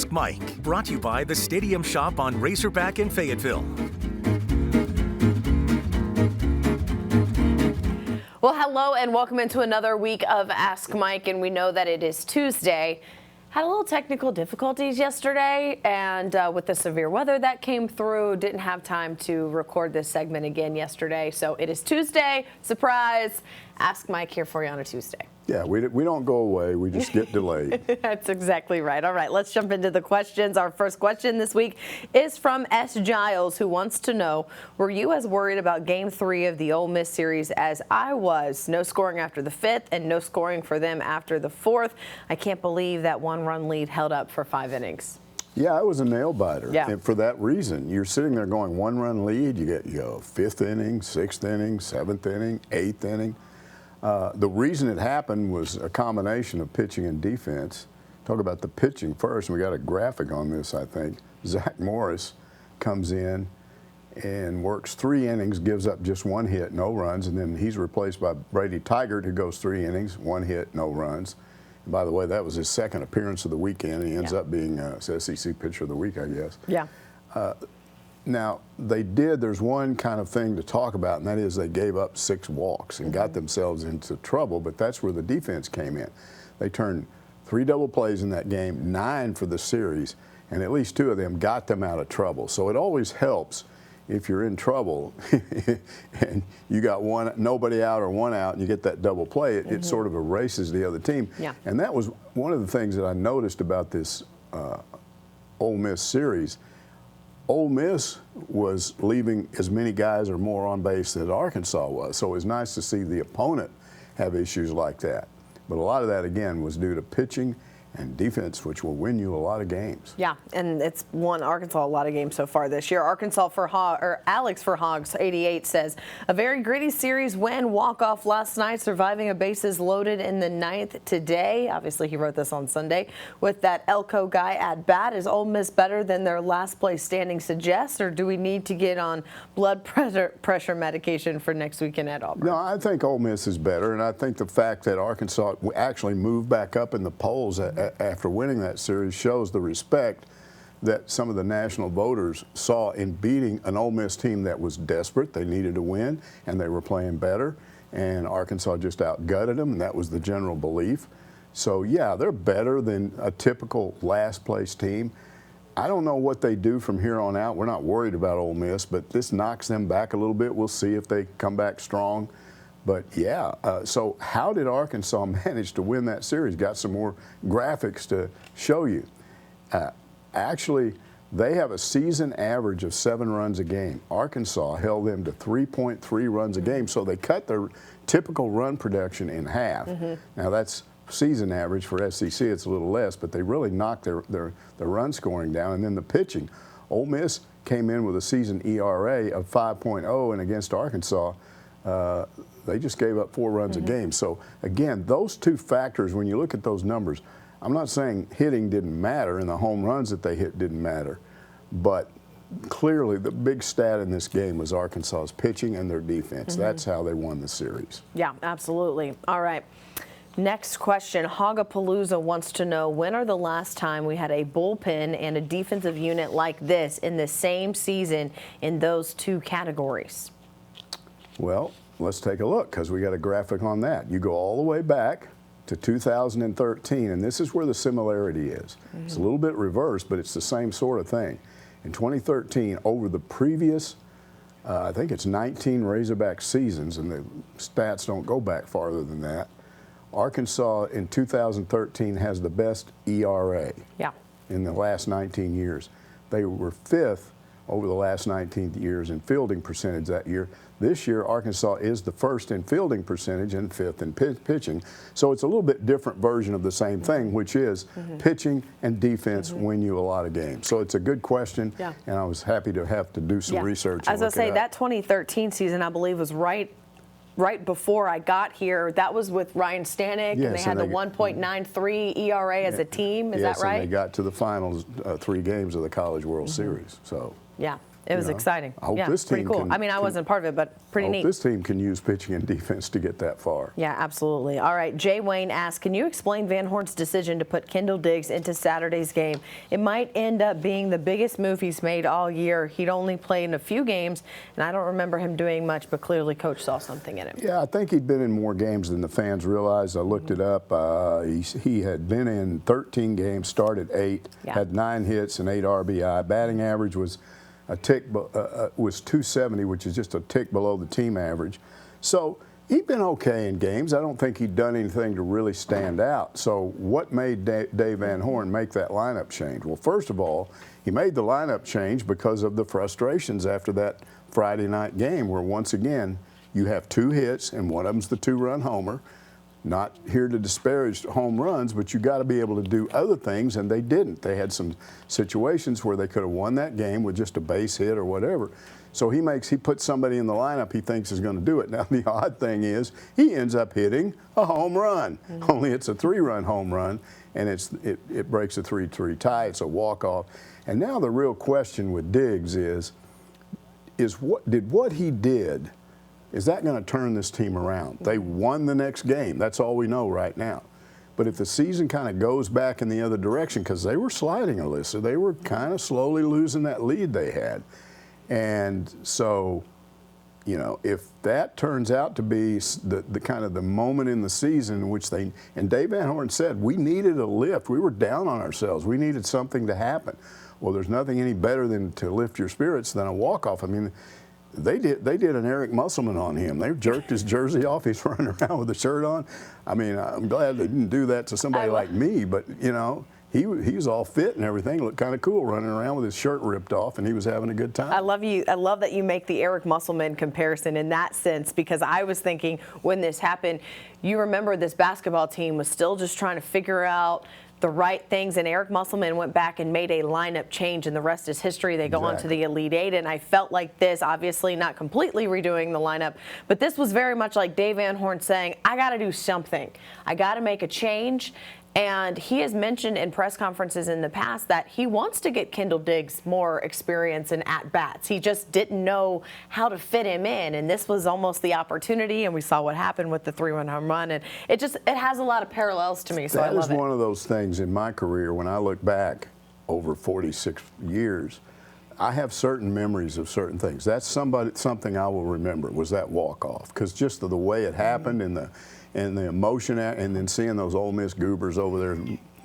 Ask Mike, brought to you by the Stadium Shop on Razorback in Fayetteville. Well, hello and welcome into another week of Ask Mike, and we know that it is Tuesday. Had a little technical difficulties yesterday, and with the severe weather that came through, didn't have time to record this segment again yesterday. So it is Tuesday, surprise, Ask Mike here for you on a Tuesday. Yeah, we don't go away, we just get delayed. That's exactly right. All right, let's jump into the questions. Our first question this week is from S. Giles, who wants to know, were you as worried about Game 3 of the Ole Miss series as I was? No scoring after the 5th and no scoring for them after the 4th. I can't believe that one-run lead held up for 5 innings. Yeah, it was a nail-biter. Yeah. And for that reason, you're sitting there going one-run lead, you get 5th inning, 6th inning, 7th inning, 8th inning. The reason it happened was a combination of pitching and defense. Talk about the pitching first, and we got a graphic on this, I think. Zach Morris comes in and works 3 innings, gives up just 1 hit, no runs, and then he's replaced by Brady Tigert, who goes 3 innings, 1 hit, no runs. And by the way, that was his 2nd appearance of the weekend. He ends up being SEC Pitcher of the Week, I guess. Yeah. Now, there's one kind of thing to talk about, and that is they gave up 6 walks and got themselves into trouble, but that's where the defense came in. They turned 3 double plays in that game, 9 for the series, and at least 2 of them got them out of trouble. So it always helps if you're in trouble and you got nobody out or 1 out and you get that double play, it sort of erases the other team. Yeah. And that was one of the things that I noticed about this Ole Miss series. Ole Miss was leaving as many guys or more on base as Arkansas was, so it was nice to see the opponent have issues like that. But a lot of that, again, was due to pitching and defense, which will win you a lot of games. Yeah, and it's won Arkansas a lot of games so far this year. Alex for Hogs 88 says, a very gritty series win, walk-off last night, surviving a bases loaded in the 9th today. Obviously, he wrote this on Sunday. With that Elko guy at bat, is Ole Miss better than their last place standing suggests, or do we need to get on blood pressure medication for next weekend at Auburn? No, I think Ole Miss is better, and I think the fact that Arkansas actually moved back up in the polls after winning that series shows the respect that some of the national voters saw in beating an Ole Miss team that was desperate. They needed to win, and they were playing better, and Arkansas just outgutted them, and that was the general belief. So, yeah, they're better than a typical last-place team. I don't know what they do from here on out. We're not worried about Ole Miss, but this knocks them back a little bit. We'll see if they come back strong. But, yeah, so how did Arkansas manage to win that series? Got some more graphics to show you. Actually, they have a season average of 7 runs a game. Arkansas held them to 3.3 runs a game, so they cut their typical run production in half. Now, that's season average for SEC. It's a little less, but they really knocked their run scoring down. And then the pitching. Ole Miss came in with a season ERA of 5.0, and against Arkansas, they just gave up 4 runs a game. So, again, those 2 factors, when you look at those numbers, I'm not saying hitting didn't matter and the home runs that they hit didn't matter, but clearly the big stat in this game was Arkansas's pitching and their defense. That's how they won the series. Yeah, absolutely. All right. Next question. Hogapalooza wants to know, when are the last time we had a bullpen and a defensive unit like this in the same season in those 2 categories? Well, let's take a look, because we got a graphic on that. You go all the way back to 2013, and this is where the similarity is. It's a little bit reversed, but it's the same sort of thing. In 2013, over the previous, I think it's 19 Razorback seasons, and the stats don't go back farther than that, Arkansas in 2013 has the best ERA in the last 19 years. They were 5th over the last 19 years in fielding percentage that year. This year, Arkansas is the 1st in fielding percentage and 5th in pitching. So it's a little bit different version of the same thing, which is pitching and defense win you a lot of games. So it's a good question, and I was happy to have to do some research. As I say, that 2013 season, I believe, was right before I got here. That was with Ryan Stanek, and they had the 1.93 ERA as a team. Is that right? Yes, and they got to the finals 3 games of the College World Series. So. Yeah. It was exciting. I hope yeah, this pretty team cool. can, I mean, I wasn't part of it, but pretty neat. This team can use pitching and defense to get that far. Yeah, absolutely. All right, Jay Wayne asks, can you explain Van Horn's decision to put Kendall Diggs into Saturday's game? It might end up being the biggest move he's made all year. He'd only played in a few games, and I don't remember him doing much, but clearly Coach saw something in him. Yeah, I think he'd been in more games than the fans realized. I looked it up. He had been in 13 games, started 8, had 9 hits and 8 RBI. Batting average was a tick was 270, which is just a tick below the team average. So he'd been okay in games. I don't think he'd done anything to really stand out. So what made Dave Van Horn make that lineup change? Well, first of all, he made the lineup change because of the frustrations after that Friday night game where, once again, you have 2 hits and one of them's the 2-run homer. Not here to disparage home runs, but you got to be able to do other things, and they didn't. They had some situations where they could have won that game with just a base hit or whatever. So he puts somebody in the lineup he thinks is going to do it. Now the odd thing is he ends up hitting a home run. Only it's a 3-run home run, and it breaks a 3-3 tie. It's a walk-off. And now the real question with Diggs is what he did, is that going to turn this team around? They won the next game. That's all we know right now. But if the season kind of goes back in the other direction, because they were sliding, Alyssa, they were kind of slowly losing that lead they had. And so, you know, if that turns out to be the kind of the moment in the season in which and Dave Van Horn said, we needed a lift. We were down on ourselves. We needed something to happen. Well, there's nothing any better than to lift your spirits than a walk-off. I mean, They did an Eric Musselman on him. They jerked his jersey off. He's running around with the shirt on. I mean, I'm glad they didn't do that to somebody like me, but, you know, he was all fit and everything. Looked kind of cool running around with his shirt ripped off, and he was having a good time. I love that you make the Eric Musselman comparison in that sense, because I was thinking when this happened, you remember this basketball team was still just trying to figure out the right things, and Eric Musselman went back and made a lineup change, and the rest is history. They go on to the Elite Eight, and I felt like this, obviously not completely redoing the lineup, but this was very much like Dave Van Horn saying, I got to do something. I got to make a change. And he has mentioned in press conferences in the past that he wants to get Kendall Diggs more experience in at-bats. He just didn't know how to fit him in, and this was almost the opportunity, and we saw what happened with the 3-run home run, and it has a lot of parallels to me, so I love it. That is one of those things in my career when I look back over 46 years, I have certain memories of certain things. That's something I will remember, was that walk-off, because just the way it happened and the emotion, and then seeing those Ole Miss goobers over there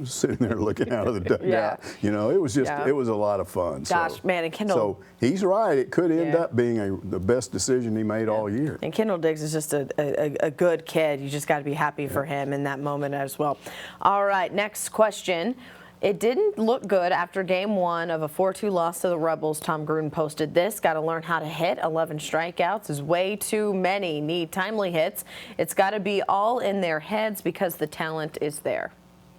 sitting there looking out of the dugout. You know, it was just it was a lot of fun. Gosh, man, and Kendall. So he's right. It could end up being the best decision he made all year. And Kendall Diggs is just a good kid. You just got to be happy for him in that moment as well. All right, next question. It didn't look good after game 1 of a 4-2 loss to the Rebels. Tom Gruden posted this. Got to learn how to hit. 11 strikeouts is way too many. Need timely hits. It's got to be all in their heads because the talent is there.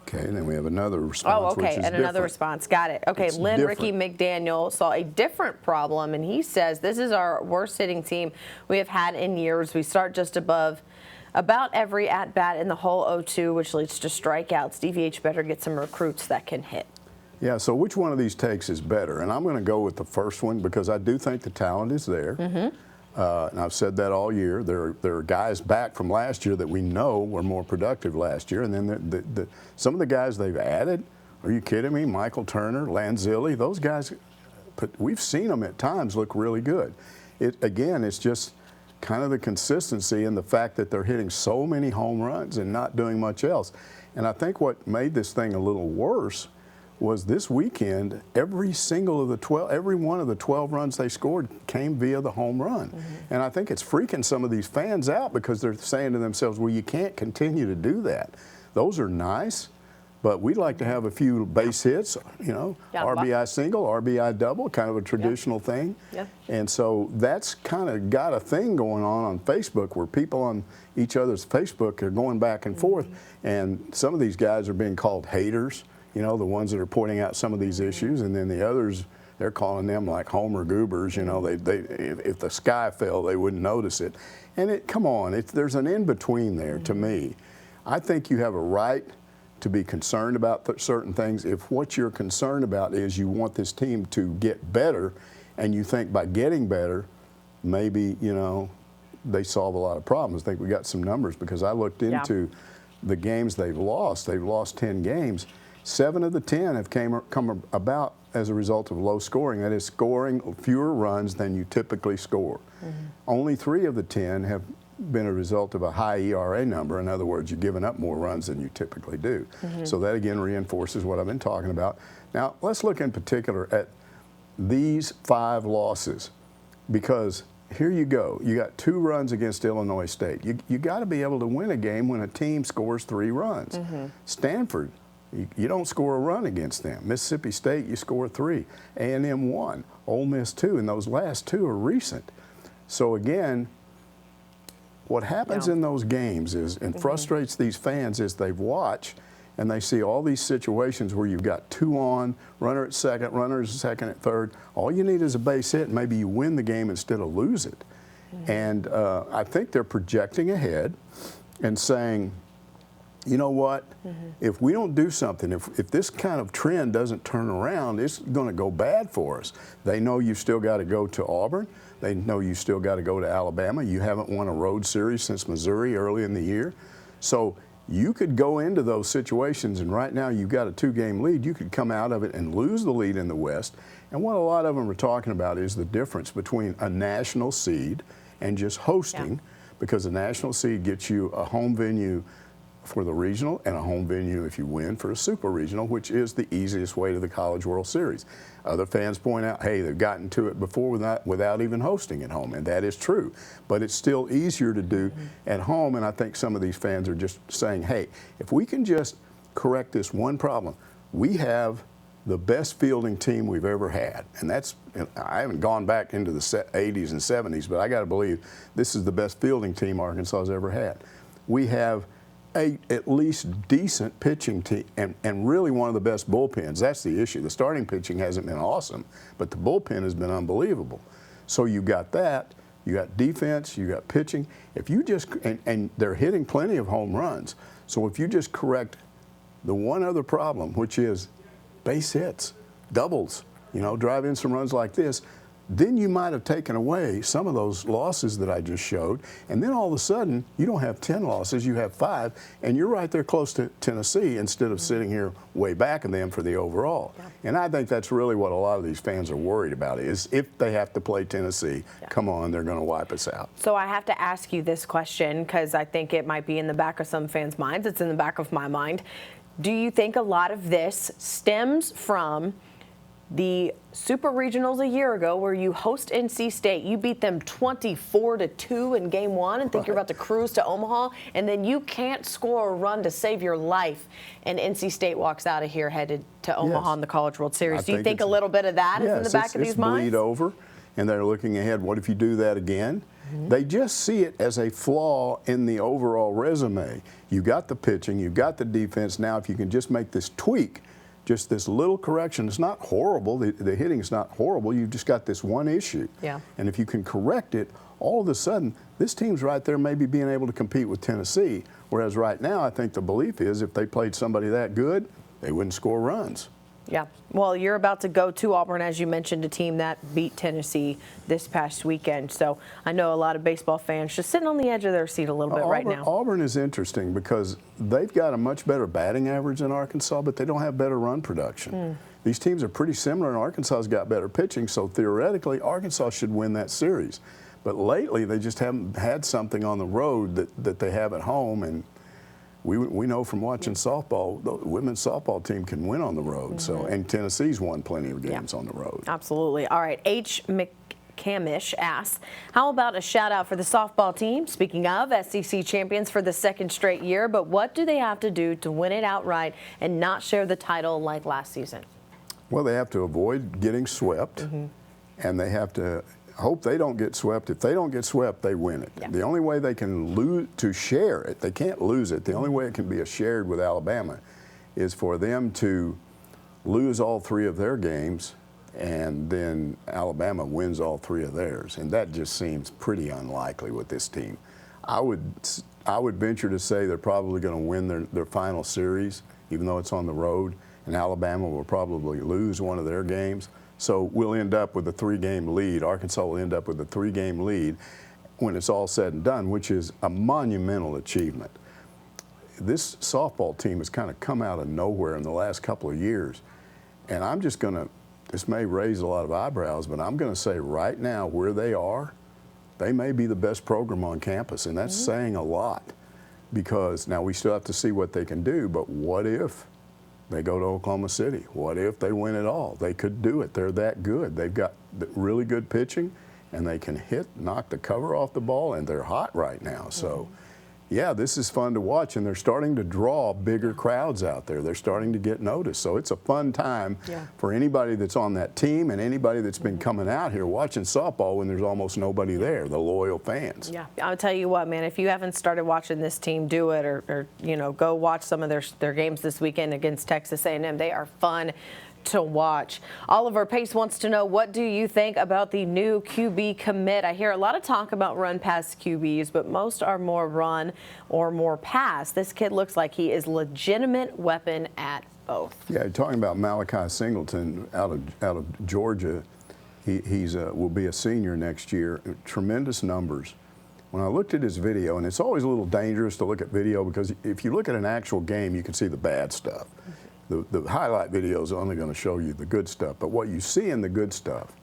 Okay, and then we have another response. Oh, okay, and another response. Got it. Okay, Ricky McDaniel saw a different problem, and he says, this is our worst hitting team we have had in years. We start just above about every at-bat in the whole 0-2, which leads to strikeouts. DVH better get some recruits that can hit. Yeah, so which one of these takes is better? And I'm going to go with the first one because I do think the talent is there. And I've said that all year. There are guys back from last year that we know were more productive last year. And then some of the guys they've added, are you kidding me? Michael Turner, Lanzilli, those guys, we've seen them at times look really good. Again, it's just kind of the consistency and the fact that they're hitting so many home runs and not doing much else. And I think what made this thing a little worse was this weekend, every one of the 12 runs they scored came via the home run. And I think it's freaking some of these fans out because they're saying to themselves, well, you can't continue to do that. Those are nice, but we'd like to have a few base hits, you know, RBI single, RBI double, kind of a traditional thing. And so that's kind of got a thing going on Facebook where people on each other's Facebook are going back and forth. And some of these guys are being called haters, you know, the ones that are pointing out some of these issues. And then the others, they're calling them like Homer goobers, you know, if the sky fell, they wouldn't notice it. And come on, there's an in-between there to me. I think you have a right to be concerned about certain things if what you're concerned about is you want this team to get better And you think by getting better, maybe, you know, they solve a lot of problems. I think we got some numbers because I looked into the games they've lost. They've lost 10 games. 7 of the 10 have come about as a result of low scoring. That is, scoring fewer runs than you typically score. Only 3 of the 10 have been a result of a high ERA number. In other words, you're giving up more runs than you typically do. So that again reinforces what I've been talking about. Now let's look in particular at these 5 losses, because here you go. You got 2 runs against Illinois State. You got to be able to win a game when a team scores 3 runs. Stanford, you don't score a run against them. Mississippi State, you score 3. A&M 1. Ole Miss 2, and those last 2 are recent. So again, what happens in those games is, and frustrates these fans, is they watch and they see all these situations where you've got 2 on, runner at second, runner at second at third. All you need is a base hit, and maybe you win the game instead of lose it. And I think they're projecting ahead and saying, you know what, if we don't do something, if this kind of trend doesn't turn around, it's going to go bad for us. They know you've still got to go to Auburn. They know you still got to go to Alabama. You haven't won a road series since Missouri early in the year. So you could go into those situations, and right now you've got a 2-game lead. You could come out of it and lose the lead in the West. And what a lot of them are talking about is the difference between a national seed and just hosting, because a national seed gets you a home venue for the regional and a home venue if you win for a super regional, which is the easiest way to the College World Series. Other fans point out, hey, they've gotten to it before without even hosting at home, and that is true. But it's still easier to do at home, and I think some of these fans are just saying, hey, if we can just correct this one problem, we have the best fielding team we've ever had. And that's, I haven't gone back into the 80s and 70s, but I got to believe this is the best fielding team Arkansas has ever had. We have at least decent pitching team, and really one of the best bullpens. That's the issue. The starting pitching hasn't been awesome, but the bullpen has been unbelievable. So you got that, you got defense, you got pitching. If you just, and they're hitting plenty of home runs. So if you just correct the one other problem, which is base hits, doubles, you know, drive in some runs like this, then you might have taken away some of those losses that I just showed, and then all of a sudden you don't have 10 losses, you have 5, and you're right there close to Tennessee instead of sitting here way back in them for the overall. And I think that's really what a lot of these fans are worried about, is if they have to play Tennessee, come on, they're going to wipe us out. So I have to ask you this question, because I think it might be in the back of some fans' minds. It's in the back of my mind. Do you think a lot of this stems from the Super Regionals a year ago, where you host NC State, you beat them 24-2 in game 1 and think you're about to cruise to Omaha, and then you can't score a run to save your life, and NC State walks out of here headed to Omaha in the College World Series? Do you think a little bit of that is in the back of these minds? Bleed over, and they're looking ahead. What if you do that again? They just see it as a flaw in the overall resume. You got the pitching, you got the defense. Now if you can just make this tweak, just this little correction, it's not horrible. The hitting is not horrible. You've just got this one issue. And if you can correct it, all of a sudden, this team's right there maybe being able to compete with Tennessee. Whereas right now, I think the belief is if they played somebody that good, they wouldn't score runs. Well, you're about to go to Auburn, as you mentioned, a team that beat Tennessee this past weekend. So I know a lot of baseball fans just sitting on the edge of their seat a little bit right now. Auburn is interesting because they've got a much better batting average than Arkansas, but they don't have better run production. These teams are pretty similar, and Arkansas's got better pitching, so theoretically Arkansas should win that series. But lately they just haven't had something on the road that they have at home, and we know from watching softball, the women's softball team can win on the road. So, and Tennessee's won plenty of games on the road. Absolutely. All right, H. McCamish asks, how about a shout out for the softball team? Speaking of, SEC champions for the 2nd straight year, but what do they have to do to win it outright and not share the title like last season? Well, they have to avoid getting swept, and they have to hope they don't get swept. If they don't get swept, they win it. The only way they can lose, to share it, they can't lose it. The only way it can be shared with Alabama is for them to lose all 3 of their games, and then Alabama wins all 3 of theirs. And that just seems pretty unlikely with this team. I would venture to say they're probably going to win their final series, even though it's on the road. and Alabama will probably lose one of their games. So we'll end up with a 3-game lead. Arkansas will end up with a 3-game lead when it's all said and done, which is a monumental achievement. This softball team has kind of come out of nowhere in the last couple of years. And I'm just going to, this may raise a lot of eyebrows, but I'm going to say right now where they are, they may be the best program on campus. And that's saying a lot, because now we still have to see what they can do. But what if they go to Oklahoma City? What if they win it all? They could do it. They're that good. They've got really good pitching, and they can knock the cover off the ball, and they're hot right now. So, yeah, this is fun to watch, and they're starting to draw bigger crowds out there. They're starting to get noticed. So it's a fun time for anybody that's on that team and anybody that's been coming out here watching softball when there's almost nobody there, the loyal fans. Yeah, I'll tell you what, man, if you haven't started watching this team, do it, or you know, go watch some of their games this weekend against Texas A&M. They are fun to watch. Oliver Pace wants to know, what do you think about the new QB commit? I hear a lot of talk about run pass QBs, but most are more run or more pass. This kid looks like he is legitimate weapon at both. Yeah, you're talking about Malachi Singleton out of Georgia. He's will be a senior next year. Tremendous numbers. When I looked at his video, and it's always a little dangerous to look at video, because if you look at an actual game, you can see the bad stuff. The highlight video is only going to show you the good stuff. But what you see in the good stuff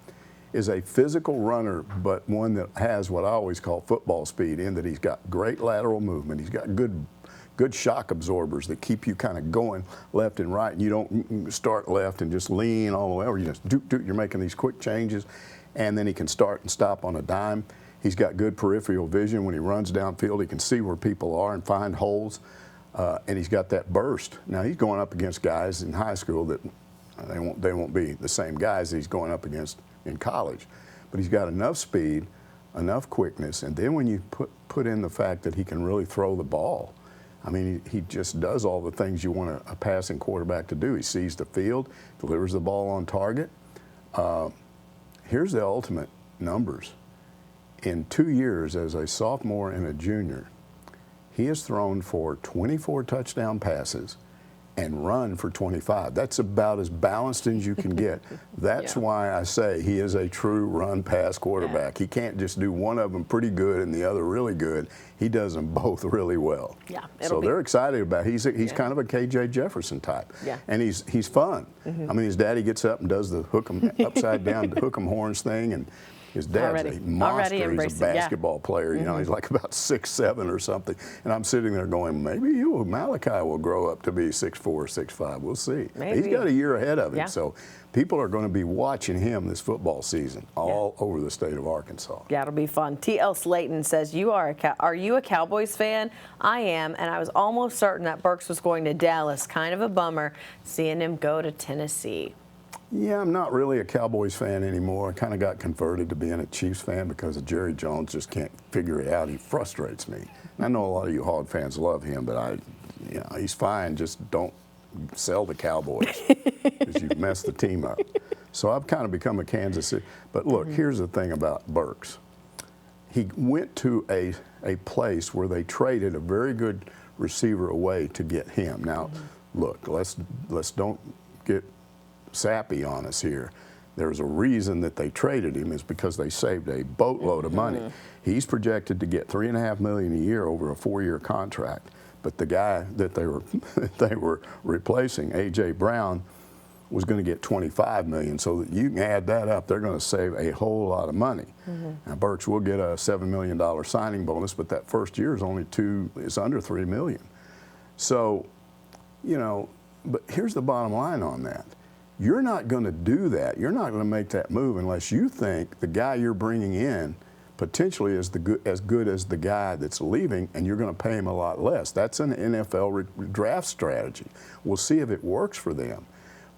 is a physical runner, but one that has what I always call football speed, in that he's got great lateral movement. He's got good shock absorbers that keep you kind of going left and right. And you don't start left and just lean all the way over. You just you're making these quick changes, and then he can start and stop on a dime. He's got good peripheral vision. When he runs downfield, he can see where people are and find holes. And he's got that burst. Now he's going up against guys in high school that they won't be the same guys that he's going up against in college. But he's got enough speed, enough quickness, and then when you put in the fact that he can really throw the ball, I mean, he just does all the things you want a passing quarterback to do. He sees the field, delivers the ball on target. Here's the ultimate numbers. In 2 years as a sophomore and a junior, he has thrown for 24 touchdown passes and run for 25. That's about as balanced as you can get. That's why I say he is a true run-pass quarterback. He can't just do one of them pretty good and the other really good. He does them both really well. Yeah, so they're excited about it. He's kind of a KJ Jefferson type. Yeah. And he's fun. I mean, his daddy gets up and does the hook 'em upside down, hook 'em horns thing, and his dad's a monster. He's a basketball player. You know, he's like about 6'7" or something. And I'm sitting there going, maybe Malachi will grow up to be 6'4", 6'5". We'll see. Maybe. He's got a year ahead of him. So people are going to be watching him this football season all over the state of Arkansas. Yeah, it'll be fun. T.L. Slayton says, are you a Cowboys fan? I am, and I was almost certain that Burks was going to Dallas. Kind of a bummer seeing him go to Tennessee. Yeah, I'm not really a Cowboys fan anymore. I kind of got converted to being a Chiefs fan because of Jerry Jones. Just can't figure it out. He frustrates me. And I know a lot of you Hog fans love him, but he's fine. Just don't sell the Cowboys because you've messed the team up. So I've kind of become a Kansas City. But look, here's the thing about Burks. He went to a place where they traded a very good receiver away to get him. Now, look, let's don't get sappy on us here. There's a reason that they traded him, is because they saved a boatload of money. He's projected to get $3.5 million a year over a 4-year contract. But the guy that they were replacing, A.J. Brown, was going to get $25 million. So that you can add that up, they're going to save a whole lot of money. Now Burks will get a $7 million signing bonus, but that first year is under $3 million. So, but here's the bottom line on that. You're not going to do that. You're not going to make that move unless you think the guy you're bringing in potentially is as good as the guy that's leaving, and you're going to pay him a lot less. That's an NFL draft strategy. We'll see if it works for them.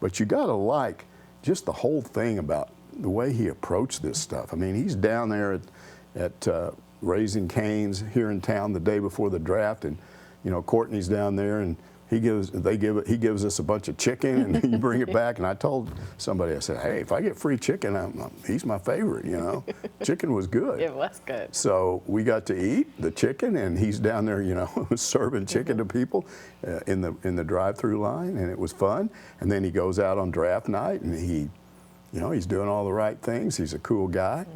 But you got to like just the whole thing about the way he approached this stuff. I mean, he's down there at Raising Cane's here in town the day before the draft, and Courtney's down there, and he gives us a bunch of chicken, and you bring it back. And I told somebody, I said, hey, if I get free chicken, he's my favorite, you know. Chicken was good. It was good. So we got to eat the chicken, and he's down there, you know, serving chicken to people in the drive-through line, and it was fun. And then he goes out on draft night, and he's doing all the right things. He's a cool guy.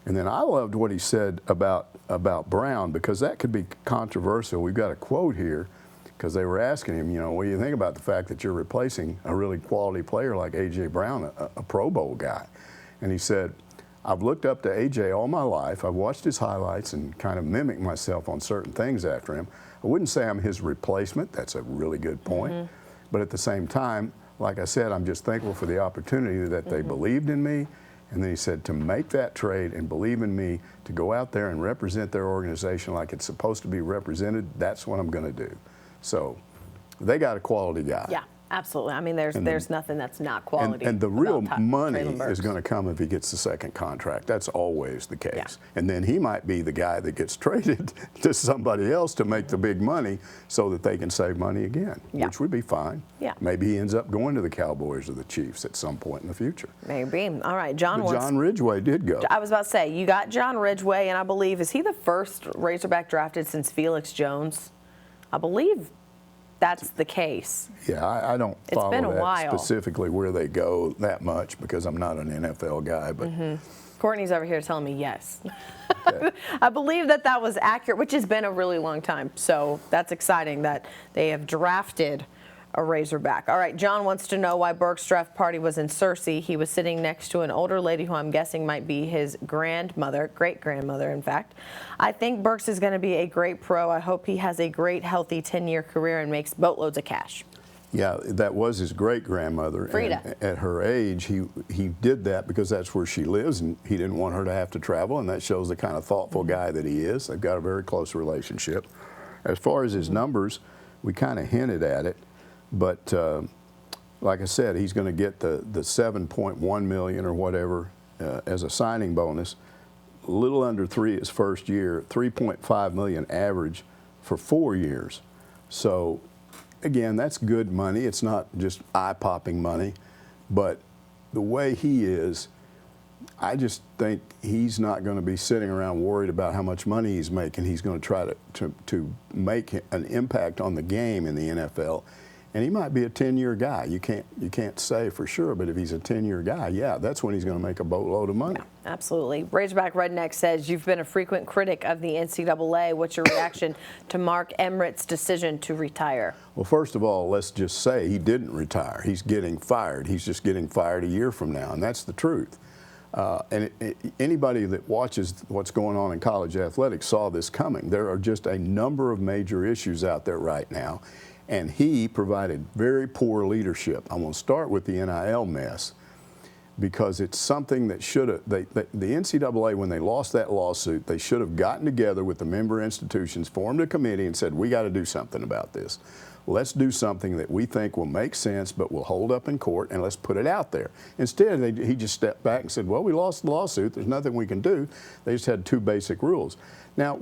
And then I loved what he said about Brown, because that could be controversial. We've got a quote here, because they were asking him, you know, what do you think about the fact that you're replacing a really quality player like A.J. Brown, a Pro Bowl guy? And he said, I've looked up to A.J. all my life. I've watched his highlights and kind of mimicked myself on certain things after him. I wouldn't say I'm his replacement. That's a really good point. But at the same time, like I said, I'm just thankful for the opportunity that they believed in me. And then he said, to make that trade and believe in me, to go out there and represent their organization like it's supposed to be represented, that's what I'm going to do. So they got a quality guy. Yeah, absolutely. I mean, there's nothing that's not quality. And the real money Traylon is going to come if he gets the second contract. That's always the case. Yeah. And then he might be the guy that gets traded to somebody else to make the big money so that they can save money again, which would be fine. Yeah. Maybe he ends up going to the Cowboys or the Chiefs at some point in the future. Maybe. All right, John. But John Ridgway did go. I was about to say, you got John Ridgway, and I believe, is he the first Razorback drafted since Felix Jones? I believe that's the case. Yeah, I don't follow been a that while. specifically where they go that much, because I'm not an NFL guy. But Courtney's over here telling me yes. Okay. I believe that was accurate, which has been a really long time. So that's exciting that they have drafted a Razorback. All right, John wants to know why Burke's draft party was in Searcy. He was sitting next to an older lady who I'm guessing might be his grandmother, great-grandmother, in fact. I think Burks is going to be a great pro. I hope he has a great, healthy 10-year career and makes boatloads of cash. Yeah, that was his great-grandmother. Frida. And at her age, he did that because that's where she lives, and he didn't want her to have to travel, and that shows the kind of thoughtful guy that he is. They've got a very close relationship. As far as his numbers, we kind of hinted at it. But like I said, he's going to get the $7.1 million or whatever as a signing bonus. A little under $3 his first year, $3.5 million average for 4 years. So again, that's good money. It's not just eye-popping money, but the way he is, I just think he's not going to be sitting around worried about how much money he's making. He's going to try to make an impact on the game in the NFL. And he might be a 10-year guy. You can't say for sure, but if he's a 10-year guy, yeah, that's when he's going to make a boatload of money. Yeah, absolutely. Razorback Redneck says, you've been a frequent critic of the NCAA. What's your reaction to Mark Emmert's decision to retire? Well, first of all, let's just say he didn't retire. He's getting fired. He's just getting fired a year from now, and that's the truth. Anybody that watches what's going on in college athletics saw this coming. There are just a number of major issues out there right now. And he provided very poor leadership. I'm going to start with the NIL mess, because it's something that should have, the NCAA, when they lost that lawsuit, they should have gotten together with the member institutions, formed a committee, and said, we got to do something about this. Let's do something that we think will make sense, but will hold up in court, and let's put it out there. Instead, he just stepped back and said, well, we lost the lawsuit. There's nothing we can do. They just had 2 basic rules. Now,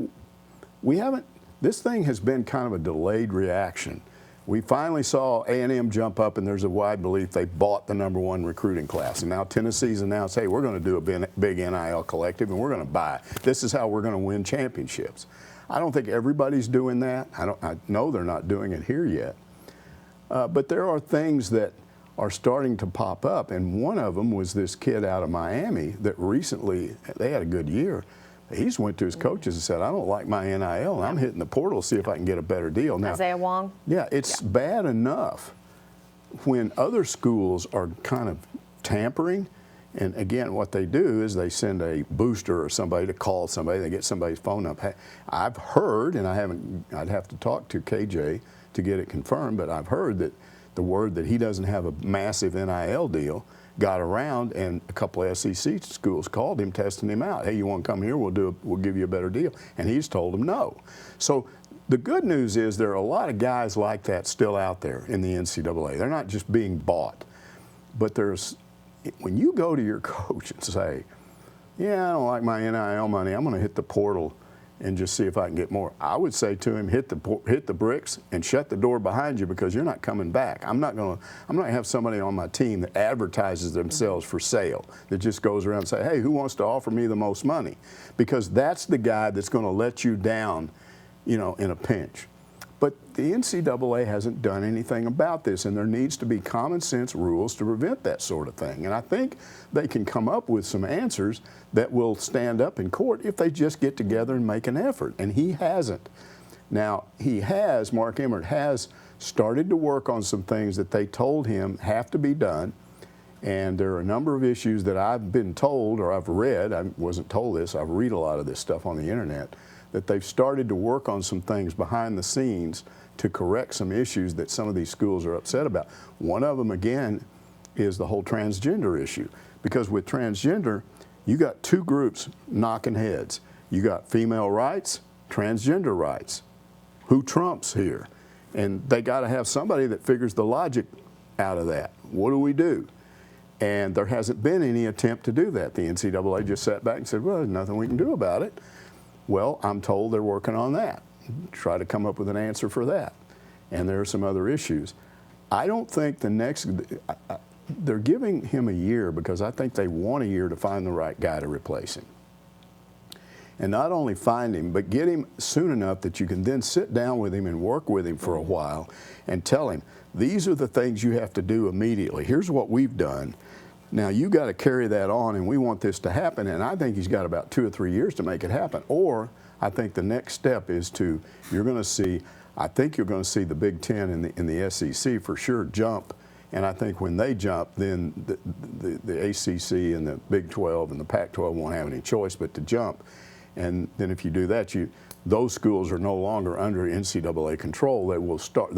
this thing has been kind of a delayed reaction. We finally saw A&M jump up, and there's a wide belief they bought the #1 recruiting class. And now Tennessee's announced, hey, we're going to do a big NIL collective, and we're going to buy. This is how we're going to win championships. I don't think everybody's doing that. I know they're not doing it here yet. But there are things that are starting to pop up, and one of them was this kid out of Miami that recently, they had a good year. He just went to his coaches and said, I don't like my NIL, and I'm hitting the portal to see if I can get a better deal. Now, Isaiah Wong? Yeah, it's bad enough when other schools are kind of tampering. And again, what they do is they send a booster or somebody to call somebody. They get somebody's phone up. I've heard, and I'd have to talk to KJ to get it confirmed, but I've heard that the word that he doesn't have a massive NIL deal got around, and a couple of SEC schools called him, testing him out. Hey, you want to come here? We'll give you a better deal. And he's told them no. So the good news is there are a lot of guys like that still out there in the NCAA. They're not just being bought. But when you go to your coach and say, yeah, I don't like my NIL money, I'm going to hit the portal and just see if I can get more. I would say to him, hit the bricks and shut the door behind you, because you're not coming back. I'm not going to have somebody on my team that advertises themselves for sale, that just goes around and say, hey, who wants to offer me the most money? Because that's the guy that's going to let you down, you know, in a pinch. But the NCAA hasn't done anything about this, and there needs to be common sense rules to prevent that sort of thing. And I think they can come up with some answers that will stand up in court if they just get together and make an effort. And he hasn't. Now, Mark Emmert has started to work on some things that they told him have to be done. And there are a number of issues that I've been told, or I've read, I wasn't told this, I read a lot of this stuff on the internet, that they've started to work on some things behind the scenes to correct some issues that some of these schools are upset about. One of them, again, is the whole transgender issue. Because with transgender, you got two groups knocking heads. You got female rights, transgender rights. Who trumps here? And they got to have somebody that figures the logic out of that. What do we do? And there hasn't been any attempt to do that. The NCAA just sat back and said, well, there's nothing we can do about it. Well, I'm told they're working on that. Try to come up with an answer for that. And there are some other issues. I don't think they're giving him a year because I think they want a year to find the right guy to replace him. And not only find him, but get him soon enough that you can then sit down with him and work with him for a while and tell him, these are the things you have to do immediately. Here's what we've done. Now, you got to carry that on, and we want this to happen. And I think he's got about 2 or 3 years to make it happen. Or I think the next step is you're going to see, I think you're going to see the Big Ten in the SEC for sure jump. And I think when they jump, then the ACC and the Big 12 and the Pac-12 won't have any choice but to jump. And then if you do that, those schools are no longer under NCAA control. They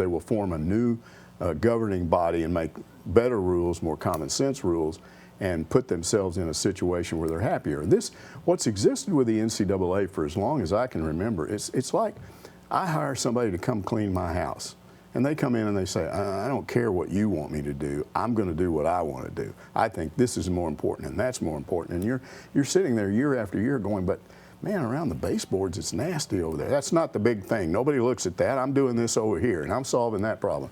will form a new governing body and make better rules, more common sense rules, and put themselves in a situation where they're happier. What's existed with the NCAA for as long as I can remember, it's like I hire somebody to come clean my house. And they come in and they say, I don't care what you want me to do. I'm going to do what I want to do. I think this is more important and that's more important. And you're sitting there year after year going, but man, around the baseboards, it's nasty over there. That's not the big thing. Nobody looks at that. I'm doing this over here, and I'm solving that problem.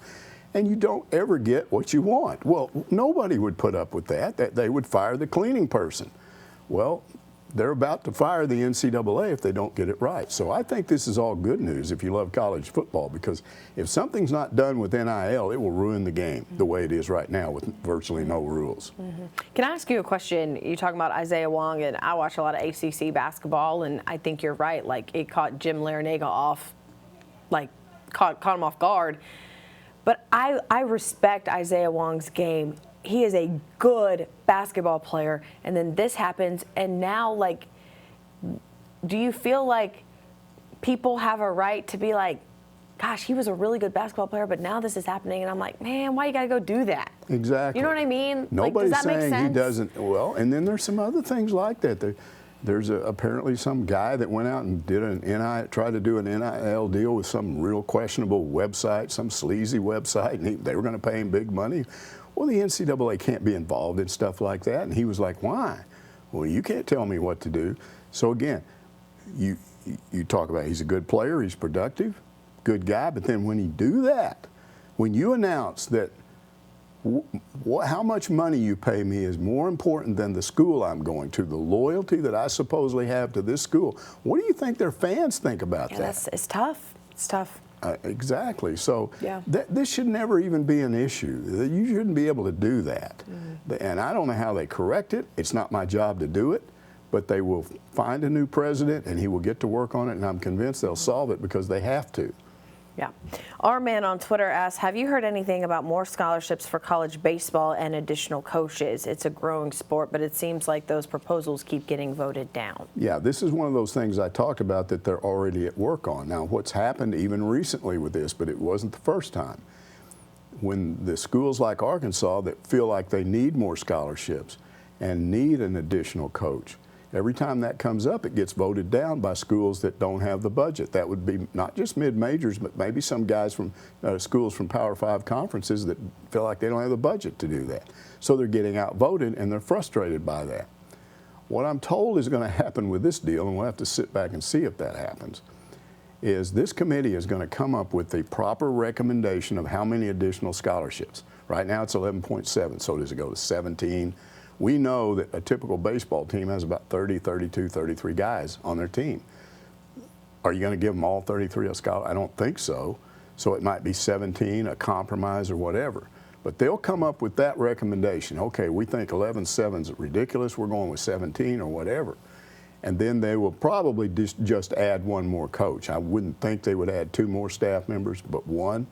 And you don't ever get what you want. Well, nobody would put up with that they would fire the cleaning person. Well, they're about to fire the NCAA if they don't get it right. So I think this is all good news if you love college football, because if something's not done with NIL, it will ruin the game the way it is right now with virtually no rules. Can I ask you a question? You talking about Isaiah Wong, and I watch a lot of ACC basketball, and I think you're right. Like, it caught Jim Larinaga off, like caught him off guard. But I respect Isaiah Wong's game. He is a good basketball player, and then this happens, and now, like, do you feel like people have a right to be like, gosh, he was a really good basketball player, but now this is happening, and I'm like, man, why you got to go do that? Exactly. You know what I mean? Nobody's like, does that saying make sense? he doesn't. Well, and then there's some other things like that. There's apparently some guy that went out and tried to do an NIL deal with some real questionable website, some sleazy website, and they were going to pay him big money. Well, the NCAA can't be involved in stuff like that. And he was like, why? Well, you can't tell me what to do. So again, you talk about he's a good player, he's productive, good guy, but then when you do that, when you announce that how much money you pay me is more important than the school I'm going to, the loyalty that I supposedly have to this school, what do you think their fans think about that? It's tough. It's tough. Exactly. So yeah. This should never even be an issue. You shouldn't be able to do that. And I don't know how they correct it. It's not my job to do it. But they will find a new president, and he will get to work on it, and I'm convinced they'll solve it because they have to. Yeah. Our man on Twitter asks, have you heard anything about more scholarships for college baseball and additional coaches? It's a growing sport, but it seems like those proposals keep getting voted down. Yeah, this is one of those things I talked about that they're already at work on. Now, what's happened even recently with this, but it wasn't the first time, when the schools like Arkansas that feel like they need more scholarships and need an additional coach, every time that comes up, it gets voted down by schools that don't have the budget. That would be not just mid-majors, but maybe some guys from schools from Power 5 conferences that feel like they don't have the budget to do that. So they're getting outvoted, and they're frustrated by that. What I'm told is going to happen with this deal, and we'll have to sit back and see if that happens, is this committee is going to come up with the proper recommendation of how many additional scholarships. Right now it's 11.7, so does it go to 17? We know that a typical baseball team has about 30, 32, 33 guys on their team. Are you going to give them all 33 a scholarship? I don't think so. So it might be 17, a compromise or whatever. But they'll come up with that recommendation. Okay, we think 11.7 is ridiculous. We're going with 17 or whatever. And then they will probably just add one more coach. I wouldn't think they would add 2 more staff members, but 1.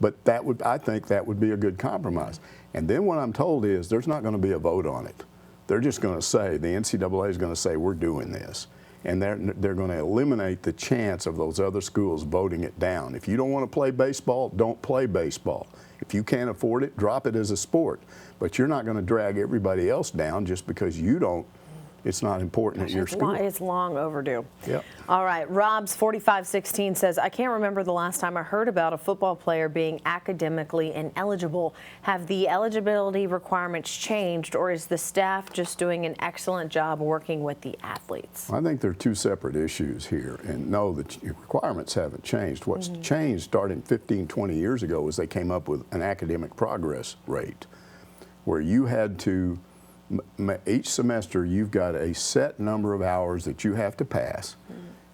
But I think that would be a good compromise. And then what I'm told is there's not going to be a vote on it. They're just going to say, the NCAA is going to say, we're doing this. And they're going to eliminate the chance of those other schools voting it down. If you don't want to play baseball, don't play baseball. If you can't afford it, drop it as a sport. But you're not going to drag everybody else down just because you don't. It's not important at your school. It's long overdue. Yep. All right. Rob's 4516 says, I can't remember the last time I heard about a football player being academically ineligible. Have the eligibility requirements changed, or is the staff just doing an excellent job working with the athletes? I think there are 2 separate issues here. And no, the requirements haven't changed. What's changed starting 15, 20 years ago is they came up with an academic progress rate where you had to each semester you've got a set number of hours that you have to pass.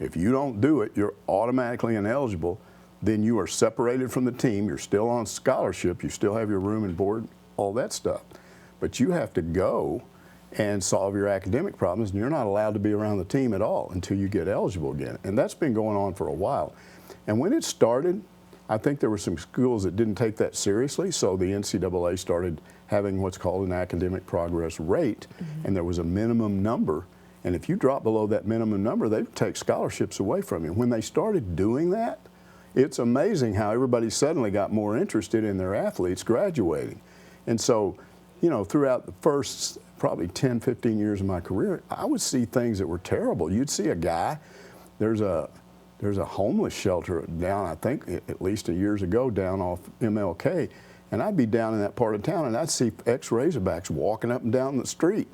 If you don't do it, you're automatically ineligible. Then you are separated from the team. You're still on scholarship. You still have your room and board, all that stuff. But you have to go and solve your academic problems, and you're not allowed to be around the team at all until you get eligible again. And that's been going on for a while. And when it started, I think there were some schools that didn't take that seriously, so the NCAA started having what's called an academic progress rate, and there was a minimum number. And if you drop below that minimum number, they would take scholarships away from you. When they started doing that, it's amazing how everybody suddenly got more interested in their athletes graduating. And so, you know, throughout the first probably 10, 15 years of my career, I would see things that were terrible. You'd see a guy, there's a homeless shelter down, I think, at least years ago, down off MLK. And I'd be down in that part of town, and I'd see ex-Razorbacks walking up and down the street.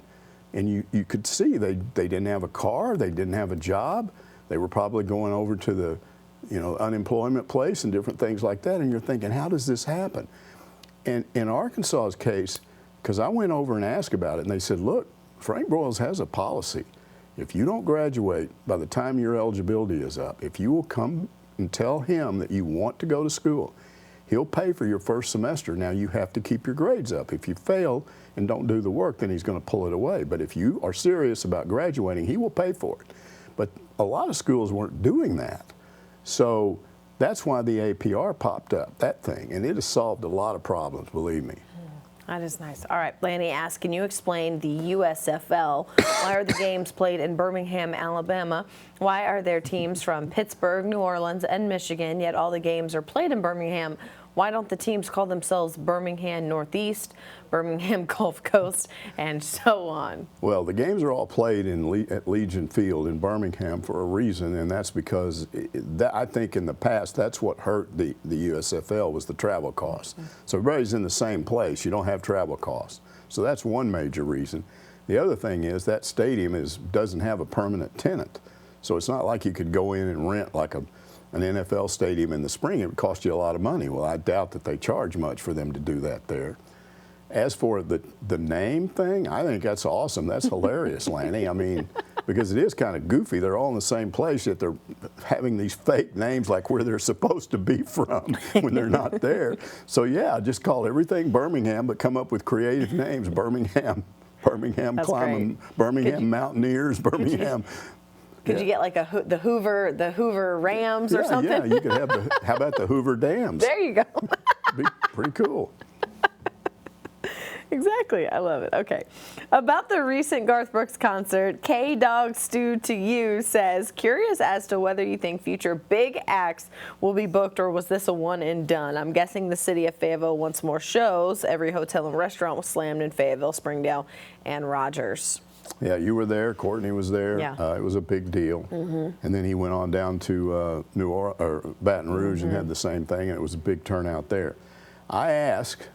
And you could see they didn't have a car, they didn't have a job. They were probably going over to the, you know, unemployment place and different things like that. And you're thinking, how does this happen? And in Arkansas's case, because I went over and asked about it, and they said, look, Frank Broyles has a policy. If you don't graduate by the time your eligibility is up, if you will come and tell him that you want to go to school, he'll pay for your first semester. Now, you have to keep your grades up. If you fail and don't do the work, then he's going to pull it away. But if you are serious about graduating, he will pay for it. But a lot of schools weren't doing that. So that's why the APR popped up, that thing. And it has solved a lot of problems, believe me. That is nice. All right, Lanny asks, can you explain the USFL? Why are the games played in Birmingham, Alabama? Why are there teams from Pittsburgh, New Orleans, and Michigan, yet all the games are played in Birmingham? Why don't the teams call themselves Birmingham Northeast, Birmingham Gulf Coast, and so on? Well, the games are all played at Legion Field in Birmingham for a reason, and that's because I think in the past that's what hurt the USFL was the travel costs. So everybody's in the same place. You don't have travel costs. So that's one major reason. The other thing is that stadium doesn't have a permanent tenant. So it's not like you could go in and rent like an NFL stadium in the spring. It would cost you a lot of money. Well, I doubt that they charge much for them to do that there. As for the name thing, I think that's awesome. That's hilarious, Lanny. I mean, because it is kind of goofy. They're all in the same place, yet they're having these fake names like where they're supposed to be from when they're not there. So, yeah, just call everything Birmingham, but come up with creative names. Birmingham Climbing, Birmingham Mountaineers, Birmingham. Could you get like the Hoover Rams or something? Yeah, you could have how about the Hoover Dams? There you go. Be pretty cool. Exactly. I love it. Okay. About the recent Garth Brooks concert, K-Dog Stew to You says, curious as to whether you think future big acts will be booked, or was this a one and done? I'm guessing the city of Fayetteville wants more shows. Every hotel and restaurant was slammed in Fayetteville, Springdale, and Rogers. Yeah, you were there. Courtney was there. Yeah. It was a big deal. And then he went on down to Baton Rouge and had the same thing, and it was a big turnout there. I asked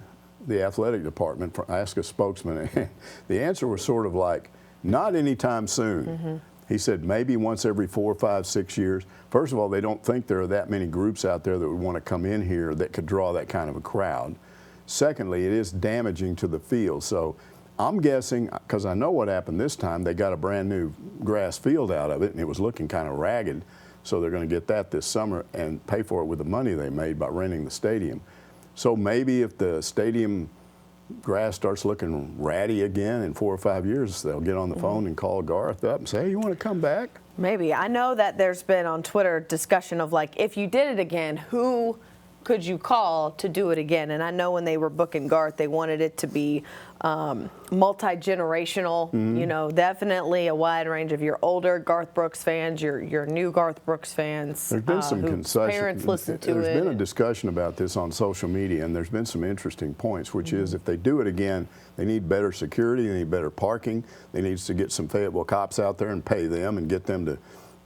the athletic department, I asked a spokesman, and the answer was sort of like, Not anytime soon. He said maybe once every 4, 5, 6 years. First of all, they don't think there are that many groups out there that would want to come in here that could draw that kind of a crowd. Secondly, it is damaging to the field. So I'm guessing, because I know what happened this time, they got a brand new grass field out of it, and it was looking kind of ragged. So they're going to get that this summer and pay for it with the money they made by renting the stadium. So maybe if the stadium grass starts looking ratty again in 4 or 5 years, they'll get on the phone and call Garth up and say, hey, you want to come back? Maybe. I know that there's been on Twitter discussion of, like, if you did it again, who could you call to do it again? And I know when they were booking Garth, they wanted it to be multi-generational, you know, definitely a wide range of your older Garth Brooks fans, your new Garth Brooks fans. There's been some concession. Parents listen to There's it. been a discussion about this on social media, and there's been some interesting points, which is if they do it again, they need better security, they need better parking, they need to get some Fayetteville cops out there and pay them and get them to,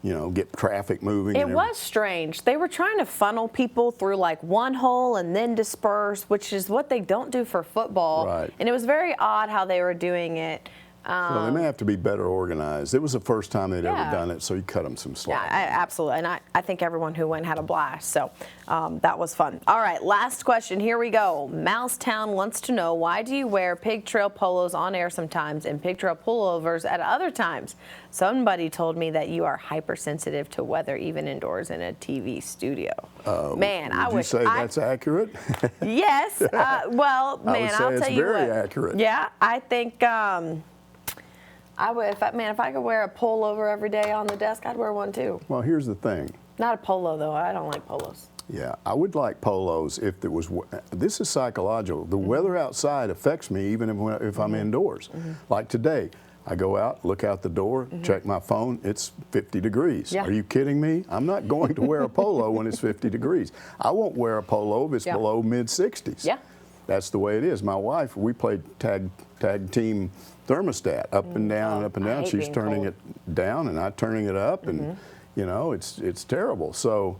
you know, get traffic moving. It was strange. They were trying to funnel people through like one hole and then disperse, which is what they don't do for football. Right. And it was very odd how they were doing it. So they may have to be better organized. It was the first time they'd ever done it, so you cut them some slack. Yeah, absolutely. And I think everyone who went had a blast. So that was fun. All right, last question. Here we go. Mousetown wants to know, why do you wear pig trail polos on air sometimes and pig trail pullovers at other times? Somebody told me that you are hypersensitive to weather, even indoors in a TV studio. Man, I wish. Would you say that's accurate? Yes. Well, man, I'll tell you what. It's very accurate. Yeah, I think. I would, if I could wear a pullover every day on the desk, I'd wear one too. Well, here's the thing. Not a polo though. I don't like polos. Yeah, I would like polos if there was. This is psychological. The weather outside affects me even if I'm indoors. Like today, I go out, look out the door, check my phone. It's 50 degrees. Yeah. Are you kidding me? I'm not going to wear a polo when it's 50 degrees. I won't wear a polo if it's below mid-60s. Yeah. That's the way it is. My wife, we played tag team thermostat, up and down and up and down. She's turning it down and I'm turning it up, and you know, it's terrible. So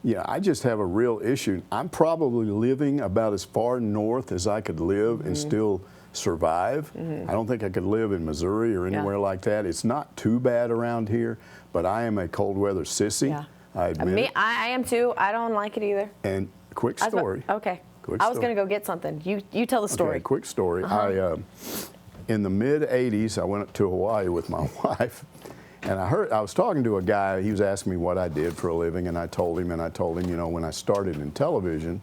yeah, I just have a real issue. I'm probably living about as far north as I could live and still survive. I don't think I could live in Missouri or anywhere like that. It's not too bad around here, but I am a cold weather sissy. Yeah. I admit it. I am too. I don't like it either. And quick story. Okay. I was going to go get something. You tell the story. Okay, quick story. In the mid-'80s, I went up to Hawaii with my wife, and I was talking to a guy. He was asking me what I did for a living, and I told him, you know, when I started in television,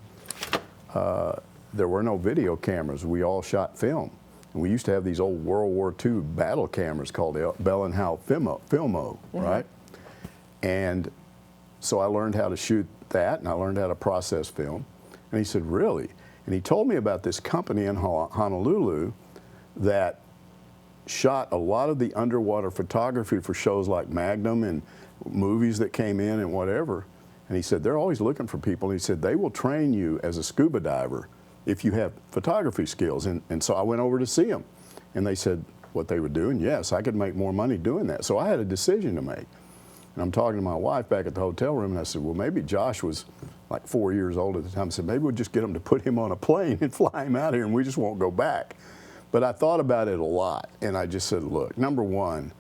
there were no video cameras. We all shot film. And we used to have these old World War II battle cameras called Bell and Howell Filmo, right? And so I learned how to shoot that, and I learned how to process film. And he said, really? And he told me about this company in Honolulu that shot a lot of the underwater photography for shows like Magnum and movies that came in and whatever. And he said, they're always looking for people. And he said, they will train you as a scuba diver if you have photography skills. And so I went over to see them. And they said what they were doing. Yes, I could make more money doing that. So I had a decision to make. And I'm talking to my wife back at the hotel room, and I said, well, maybe Josh was like 4 years old at the time. I said, maybe we'll just get him to put him on a plane and fly him out here, and we just won't go back. But I thought about it a lot, and I just said, look, number one,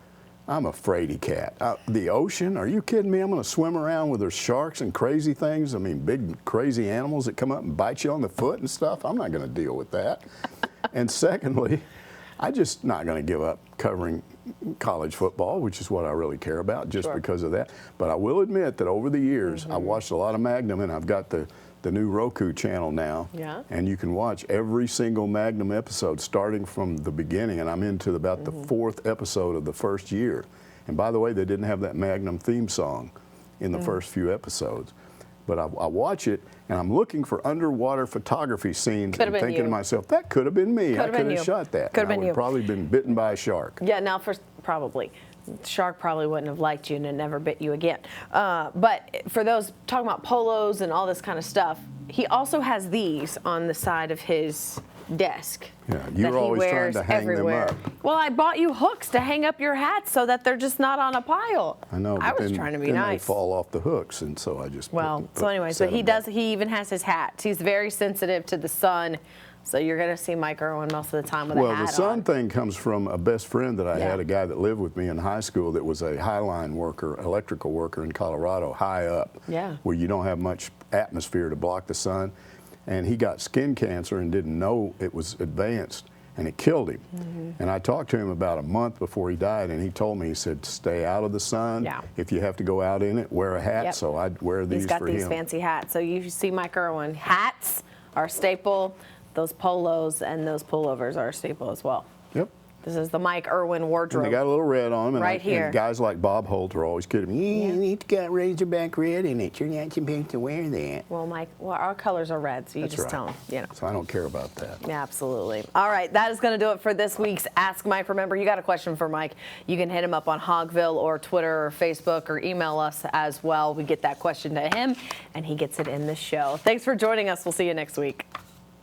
I'm a fraidy cat. The ocean, are you kidding me? I'm going to swim around with those sharks and crazy things. I mean, big, crazy animals that come up and bite you on the foot and stuff. I'm not going to deal with that. And secondly, I'm just not going to give up covering college football, which is what I really care about, just because of that. But I will admit that over the years, I watched a lot of Magnum, and I've got the new Roku channel now. Yeah. And you can watch every single Magnum episode starting from the beginning, and I'm into about the 4th episode of the first year. And by the way, they didn't have that Magnum theme song in the first few episodes. But I watch it, and I'm looking for underwater photography scenes and thinking to myself, that could have been me. I could have shot that. Could have been you. Probably been bitten by a shark. Yeah, now probably. The shark probably wouldn't have liked you and it never bit you again. But for those talking about polos and all this kind of stuff, he also has these on the side of his desk. Yeah, you're always trying to hang them up. Well, I bought you hooks to hang up your hats so that they're just not on a pile. I know. I was trying to be nice. They fall off the hooks, and so I just so anyway, so he even has his hats. He's very sensitive to the sun. So you're going to see Mike Irwin most of the time with a hat on. Well, the sun thing comes from a best friend that I had, a guy that lived with me in high school that was a highline worker, electrical worker in Colorado, high up, where you don't have much atmosphere to block the sun. And he got skin cancer and didn't know it was advanced, and it killed him. And I talked to him about a month before he died, and he told me, he said, stay out of the sun. If you have to go out in it, wear a hat. So I'd wear these for him. He's got these fancy hats. So you see Mike Irwin, hats are a staple. Those polos and those pullovers are a staple as well. Yep. This is the Mike Irwin wardrobe. And they got a little red on them. And here. And guys like Bob Holt are always kidding me. It's got Razorback red in it. You're not supposed to wear that. Well, Mike, our colors are red, so you just tell them. You know. So I don't care about that. Yeah, absolutely. All right, that is going to do it for this week's Ask Mike. Remember, you got a question for Mike, you can hit him up on Hogville or Twitter or Facebook or email us as well. We get that question to him, and he gets it in the show. Thanks for joining us. We'll see you next week.